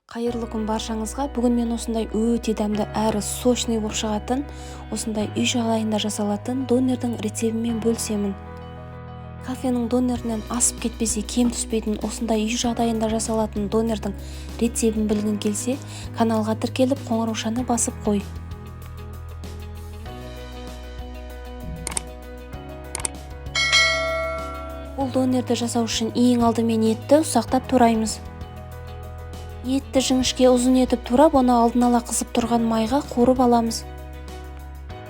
Қайырлы күн баршаңызға. Бүгін мен осындай өте дәмді әрі сочный болып шығатын, осындай үй жағдайында жасалатын донердің рецебімен бөлісемін. Кофенің донерінен асып кетпесе кем түспейтін осындай үй жағдайында жасалатын донердің рецебін білгің келсе, каналға тіркеліп қоңыраушаны басып қой. Бұл донерді жасау үшін ең алдымен етті ұсақтап тураймыз. Етті жіңішке ұзын етіп турап, оны алдын ала қызып тұрған майға қуырып аламыз.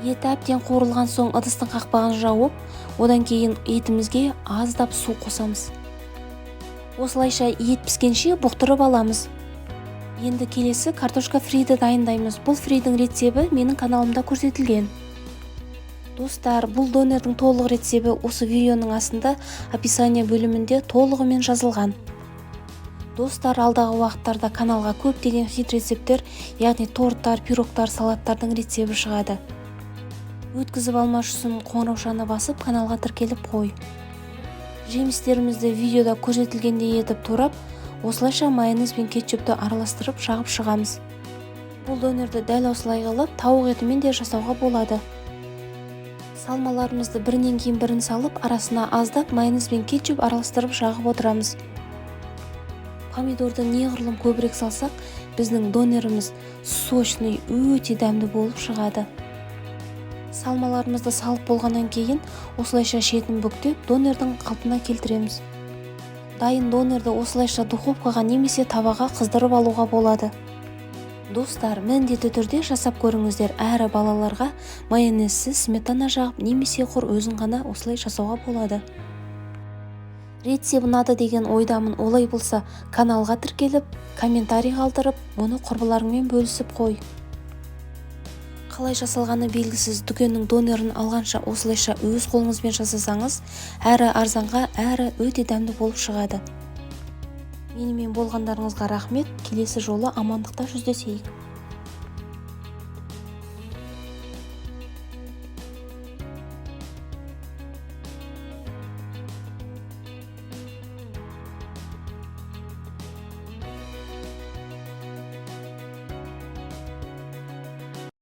Еті әбден қуырылған соң ыдыстың қақпағын жауып, одан кейін етімізге аздап су қосамыз. Осылайша ет піскенше бұқтырып аламыз. Енді келесі картошка фриді дайындаймыз. Бұл фридің рецебі менің каналымда көрсетілген. Достар, бұл донердің толық рецебі осы видеоның астында описание бөлімінде толығымен жазылған. Достар, алдағы уақыттарда каналға көптеген хит рецептер, яғни торттар, пирогтар, салаттардың рецебі шығады. Өткізіп алмаш үшін қоңыраушаны басып, каналға тіркеліп қой. Жемістерімізді видеода көрсетілгендей етіп турап, осылайша майонез бен кетчупты араластырып жағып шығамыз. Бұл донерді дәл осылай қылып, тауық етімен де жасауға болады. Салмаларымызды бірінен кейін бірін салып, арасына аздап майонез бен кетчуп араластырып жағып отырамыз. Помидорды неғұрлым көбірек салсақ, біздің донеріміз сочный, өте дәмді болып шығады. Салмаларымызды салып болғаннан кейін, осылайша шетін бүктеп, донердің қалпына келтіреміз. Дайын донерді осылайша духовкаға немесе табаға қыздырып алуға болады. Достар, міндетті түрде жасап көріңіздер, әрі балаларға майонезсіз сметана жағып немесе құр өзін ғана осылай жасауға болады. Рецеп ұнады деген ойдамын. Олай болса, каналға тіркеліп, комментарий қалдырып, оны құрбыларыңмен бөлісіп қой. Қалай жасалғаны белгісіз дүкеннің донерін алғанша осылайша өз қолыңызбен жасасаңыз, әрі арзанға, әрі өте дәмді болып шығады. Менімен болғандарыңызға рахмет. Келесі жолы амандықта жүздесейік.